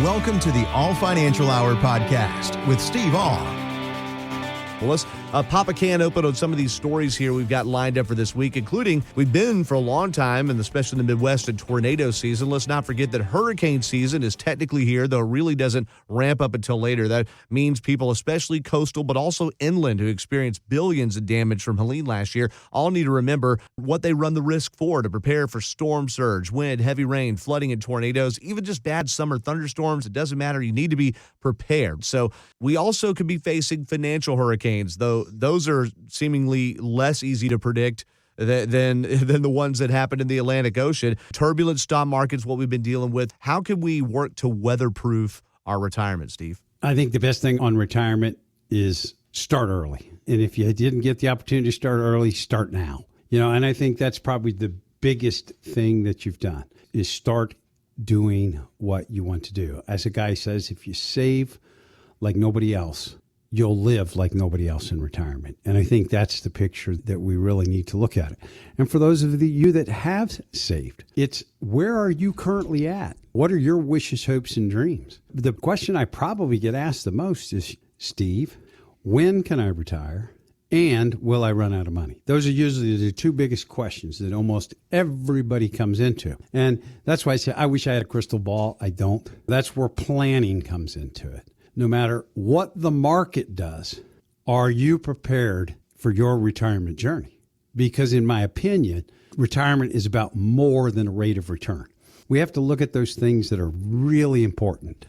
Welcome to the Aul Financial Hour Podcast with Steve Aul. Well, let's pop a can open on some of these stories here we've got lined up for this week, including we've been for a long time, and especially in the Midwest, in tornado season. Let's not forget that hurricane season is technically here, though it really doesn't ramp up until later. That means people, especially coastal, but also inland, who experienced billions in damage from Helene last year, all need to remember what they run the risk for to prepare for storm surge, wind, heavy rain, flooding, and tornadoes, even just bad summer thunderstorms. It doesn't matter. You need to be prepared. So we also could be facing financial hurricanes, though those are seemingly less easy to predict than the ones that happened in the Atlantic Ocean. Turbulent stock market's what we've been dealing with. How can we work to weatherproof our retirement, Steve? I think the best thing on retirement is start early. And if you didn't get the opportunity to start early, start now. And I think that's probably the biggest thing that you've done is start doing what you want to do. As a guy says, if you save like nobody else, you'll live like nobody else in retirement. And I think that's the picture that we really need to look at it. And for those of you that have saved, it's where are you currently at? What are your wishes, hopes, and dreams? The question I probably get asked the most is, Steve, when can I retire? And will I run out of money? Those are usually the two biggest questions that almost everybody comes into. And that's why I say, I wish I had a crystal ball. I don't. That's where planning comes into it. No matter what the market does, are you prepared for your retirement journey? Because in my opinion, retirement is about more than a rate of return. We have to look at those things that are really important.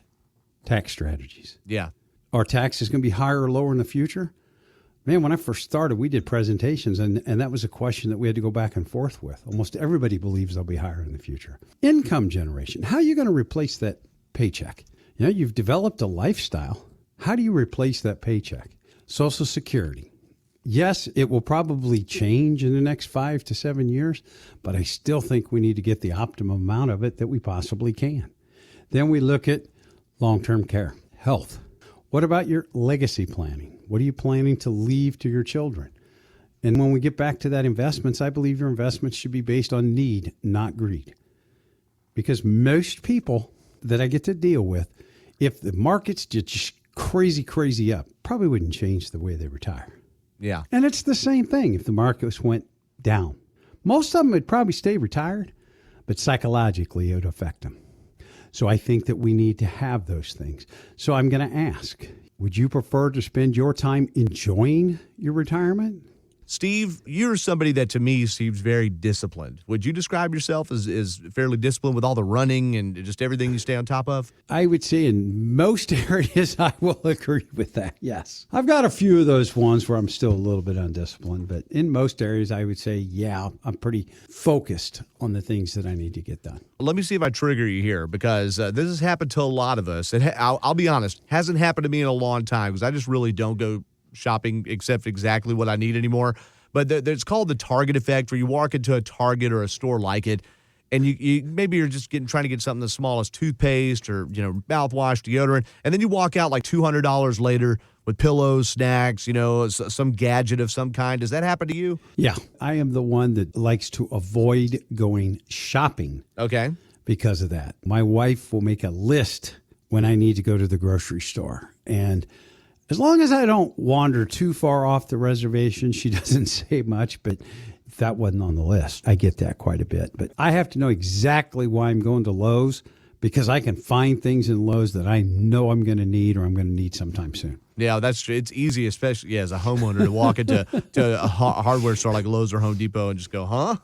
Tax strategies. Yeah. Are taxes going to be higher or lower in the future? Man, when I first started, we did presentations, and that was a question that we had to go back and forth with. Almost everybody believes they'll be higher in the future. Income generation. How are you going to replace that paycheck? You've developed a lifestyle. How do you replace that paycheck? Social Security. Yes, it will probably change in the next 5 to 7 years, but I still think we need to get the optimum amount of it that we possibly can. Then we look at long-term care, health. What about your legacy planning? What are you planning to leave to your children? And when we get back to that investments, I believe your investments should be based on need, not greed. Because most people that I get to deal with, if the market's just crazy up, probably wouldn't change the way they retire. Yeah. And it's the same thing if the markets went down. Most of them would probably stay retired, but psychologically it would affect them. So I think that we need to have those things. So I'm going to ask, would you prefer to spend your time enjoying your retirement? Steve, you're somebody that to me seems very disciplined. Would you describe yourself as fairly disciplined with all the running and just everything you stay on top of? I would say in most areas I will agree with that, yes. I've got a few of those ones where I'm still a little bit undisciplined, but in most areas I would say, yeah, I'm pretty focused on the things that I need to get done. Let me see if I trigger you here, because this has happened to a lot of us. I'll be honest, hasn't happened to me in a long time because I just really don't go shopping except exactly what I need anymore. But it's called the Target effect, where you walk into a Target or a store like it, and you maybe you're just trying to get something as small as toothpaste or mouthwash, deodorant, and then you walk out like $200 later with pillows, snacks, some gadget of some kind. Does that happen to you? Yeah, I am the one that likes to avoid going shopping. Okay. Because of that. My wife will make a list when I need to go to the grocery store, and as long as I don't wander too far off the reservation, she doesn't say much, but if that wasn't on the list, I get that quite a bit. But I have to know exactly why I'm going to Lowe's, because I can find things in Lowe's that I know I'm going to need or I'm going to need sometime soon. Yeah, that's true. It's easy, especially as a homeowner, to walk into a hardware store like Lowe's or Home Depot and just go, huh?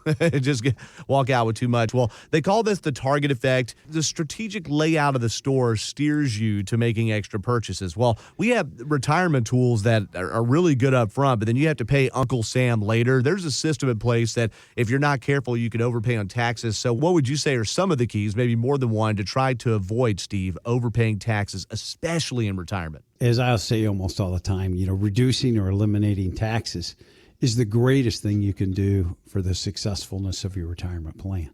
Walk out with too much. Well, they call this the Target effect. The strategic layout of the store steers you to making extra purchases. Well, we have retirement tools that are really good up front, but then you have to pay Uncle Sam later. There's a system in place that if you're not careful, you could overpay on taxes. So what would you say are some of the keys, maybe more than one, to try to avoid, Steve, overpaying taxes, especially in retirement? As I'll say almost all the time, reducing or eliminating taxes is the greatest thing you can do for the successfulness of your retirement plan.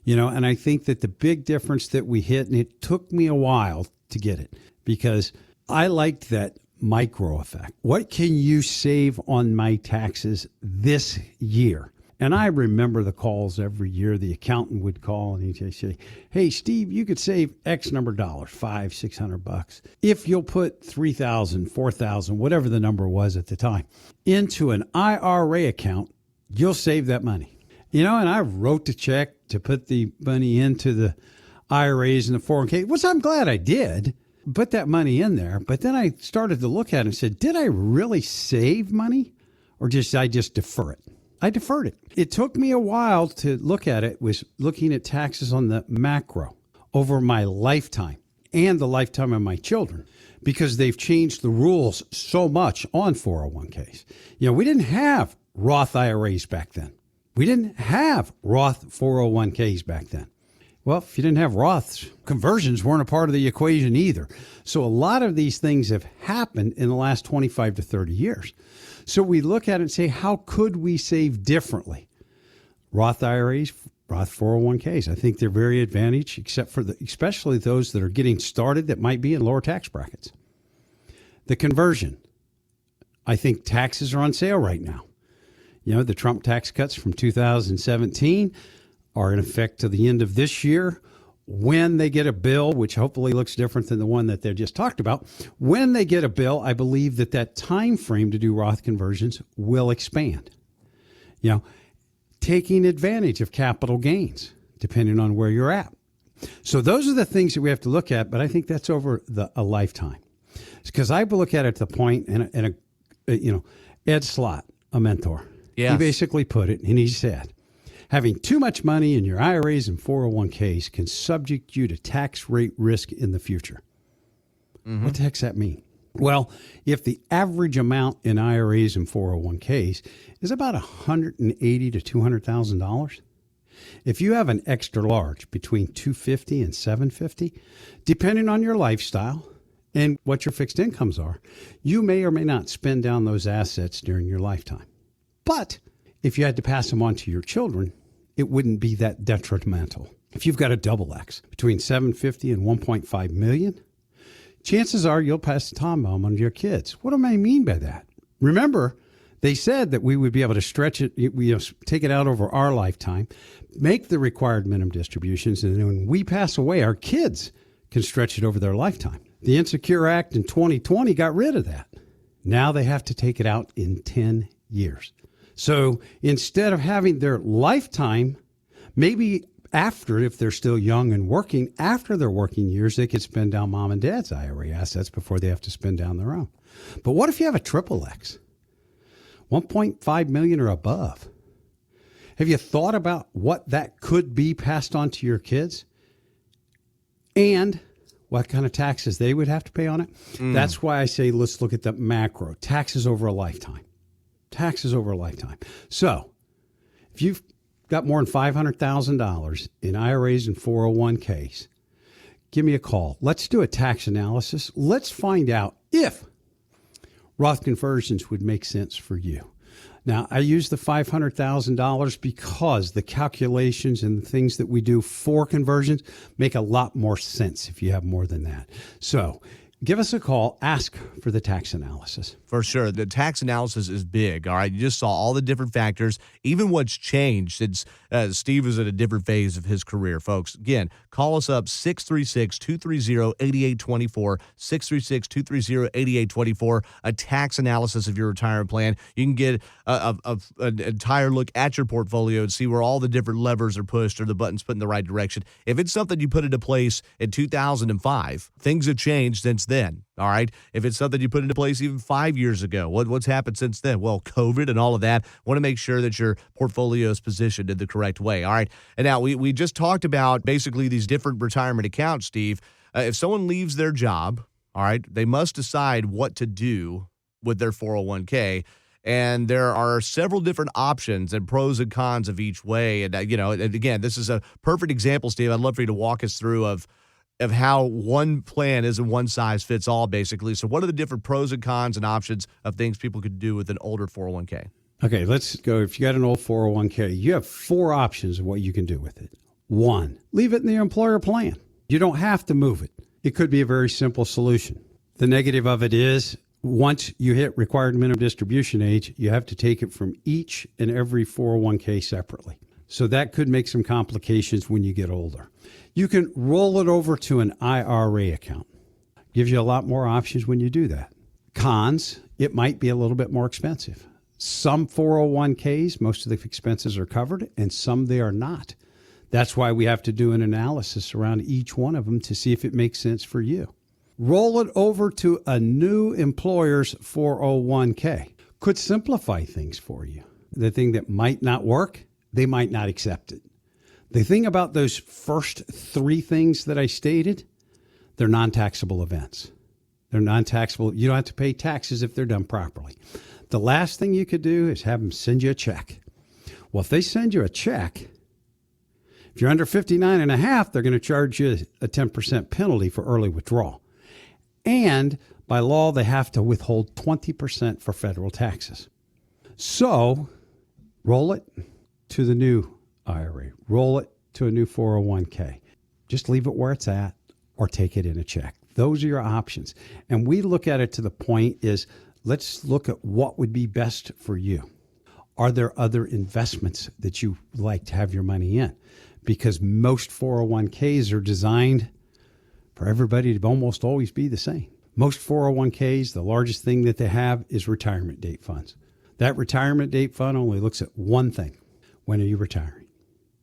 And I think that the big difference that we hit, and it took me a while to get it, because I liked that micro effect. What can you save on my taxes this year? And I remember the calls every year. The accountant would call and he'd say, hey, Steve, you could save X number of dollars, $500-$600, if you'll put $3,000, $4,000, whatever the number was at the time, into an IRA account, you'll save that money. And I wrote the check to put the money into the IRAs and the 401k, which I'm glad I did, put that money in there. But then I started to look at it and said, did I really save money or I just defer it? I deferred it. It took me a while to look at it, was looking at taxes on the macro over my lifetime and the lifetime of my children, because they've changed the rules so much on 401ks. We didn't have Roth IRAs back then. We didn't have Roth 401ks back then. Well, if you didn't have Roths, conversions weren't a part of the equation either. So a lot of these things have happened in the last 25 to 30 years. So we look at it and say, how could we save differently? Roth IRAs, Roth 401ks, I think they're very advantaged, except for especially those that are getting started that might be in lower tax brackets. The conversion, I think taxes are on sale right now. The Trump tax cuts from 2017 are in effect to the end of this year. When they get a bill, which hopefully looks different than the one that they just talked about, when they get a bill, I believe that time frame to do Roth conversions will expand. Taking advantage of capital gains, depending on where you're at. So those are the things that we have to look at, but I think that's over a lifetime. Because I look at it at the point, and Ed Slott, a mentor, Yes. He basically put it, and he said, having too much money in your IRAs and 401ks can subject you to tax rate risk in the future. Mm-hmm. What the heck's that mean? Well, if the average amount in IRAs and 401ks is about $180,000 to $200,000, if you have an extra large between $250,000 and $750,000, depending on your lifestyle and what your fixed incomes are, you may or may not spend down those assets during your lifetime. But if you had to pass them on to your children, it wouldn't be that detrimental. If you've got a double X between $750,000 and $1.5 million, chances are you'll pass the time bomb on to your kids. What do I mean by that? Remember, they said that we would be able to stretch it, take it out over our lifetime, make the required minimum distributions, and then when we pass away, our kids can stretch it over their lifetime. The Insecure Act in 2020 got rid of that. Now they have to take it out in 10 years. So instead of having their lifetime, maybe after, if they're still young and working, after their working years, they could spend down mom and dad's IRA assets before they have to spend down their own. But what if you have a triple X, 1.5 million or above? Have you thought about what that could be passed on to your kids and what kind of taxes they would have to pay on it? That's why I say let's look at the macro, taxes over a lifetime. Taxes over a lifetime. So if you've got more than $500,000 in IRAs and 401ks, give me a call. Let's do a tax analysis. Let's find out if Roth conversions would make sense for you. Now, I use the $500,000 because the calculations and the things that we do for conversions make a lot more sense if you have more than that. So give us a call. Ask for the tax analysis. For sure. The tax analysis is big, all right? You just saw all the different factors, even what's changed since Steve was at a different phase of his career, folks. Again, call us up, 636-230-8824, 636-230-8824, a tax analysis of your retirement plan. You can get an entire look at your portfolio and see where all the different levers are pushed or the buttons put in the right direction. If it's something you put into place in 2005, things have changed since then. All right. If it's something you put into place even 5 years ago, what's happened since then? Well, COVID and all of that. Want to make sure that your portfolio is positioned in the correct way. All right. And now we just talked about basically these different retirement accounts, Steve. If someone leaves their job, all right, they must decide what to do with their 401k. And there are several different options and pros and cons of each way. And, and again, this is a perfect example, Steve. I'd love for you to walk us through of how one plan isn't one size fits all, basically. So what are the different pros and cons and options of things people could do with an older 401k? Okay, let's go. If you got an old 401k, you have 4 options of what you can do with it. 1, leave it in the employer plan. You don't have to move it. It could be a very simple solution. The negative of it is once you hit required minimum distribution age, you have to take it from each and every 401k separately. So that could make some complications when you get older. You can roll it over to an IRA account. Gives you a lot more options when you do that. Cons, it might be a little bit more expensive. Some 401ks, most of the expenses are covered, and some they are not. That's why we have to do an analysis around each one of them to see if it makes sense for you. Roll it over to a new employer's 401k. Could simplify things for you. The thing that might not work, they might not accept it. The thing about those first three things that I stated, they're non-taxable events. They're non-taxable. You don't have to pay taxes if they're done properly. The last thing you could do is have them send you a check. Well, if they send you a check, if you're under 59 and a half, they're going to charge you a 10% penalty for early withdrawal. And by law, they have to withhold 20% for federal taxes. So roll it to the new IRA. Roll it to a new 401k. Just leave it where it's at or take it in a check. Those are your options. And we look at it to the point is, let's look at what would be best for you. Are there other investments that you like to have your money in? Because most 401ks are designed for everybody to almost always be the same. Most 401ks, the largest thing that they have is retirement date funds. That retirement date fund only looks at one thing. When are you retiring?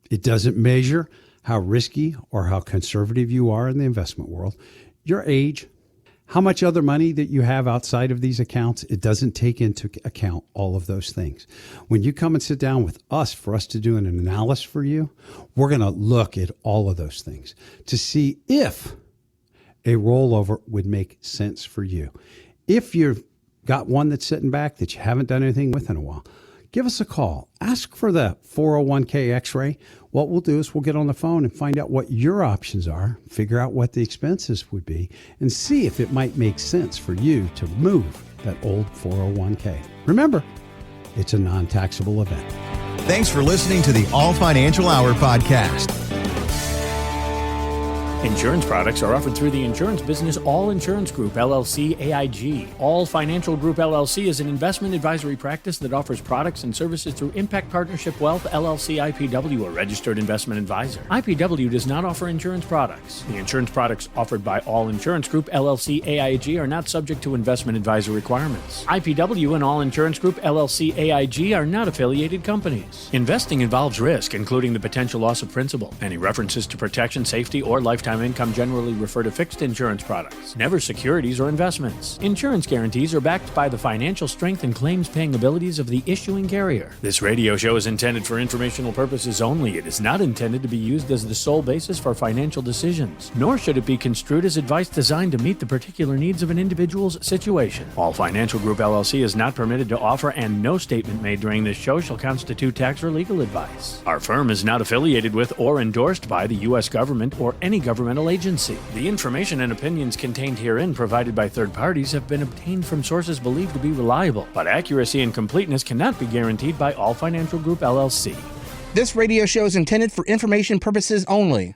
It doesn't measure how risky or how conservative you are in the investment world. Your age, how much other money that you have outside of these accounts, it doesn't take into account all of those things. When you come and sit down with us for us to do an analysis for you, we're going to look at all of those things to see if a rollover would make sense for you. If you've got one that's sitting back that you haven't done anything with in a while, give us a call. Ask for the 401k x-ray. What we'll do is we'll get on the phone and find out what your options are, figure out what the expenses would be, and see if it might make sense for you to move that old 401k. Remember, it's a non-taxable event. Thanks for listening to the Aul Financial Hour Podcast. Insurance products are offered through the insurance business Aul Insurance Group, LLC, AIG. Aul Financial Group, LLC is an investment advisory practice that offers products and services through Impact Partnership Wealth, LLC, IPW, a registered investment advisor. IPW does not offer insurance products. The insurance products offered by Aul Insurance Group, LLC, AIG are not subject to investment advisor requirements. IPW and Aul Insurance Group, LLC, AIG are not affiliated companies. Investing involves risk, including the potential loss of principal. Any references to protection, safety, or lifetime income generally refer to fixed insurance products, never securities or investments. Insurance guarantees are backed by the financial strength and claims-paying abilities of the issuing carrier. This radio show is intended for informational purposes only. It is not intended to be used as the sole basis for financial decisions, nor should it be construed as advice designed to meet the particular needs of an individual's situation. Aul Financial Group, LLC is not permitted to offer, and no statement made during this show shall constitute tax or legal advice. Our firm is not affiliated with or endorsed by the U.S. government or any governmental agency. The information and opinions contained herein provided by third parties have been obtained from sources believed to be reliable, but accuracy and completeness cannot be guaranteed by Aul Financial Group, LLC. This radio show is intended for information purposes only.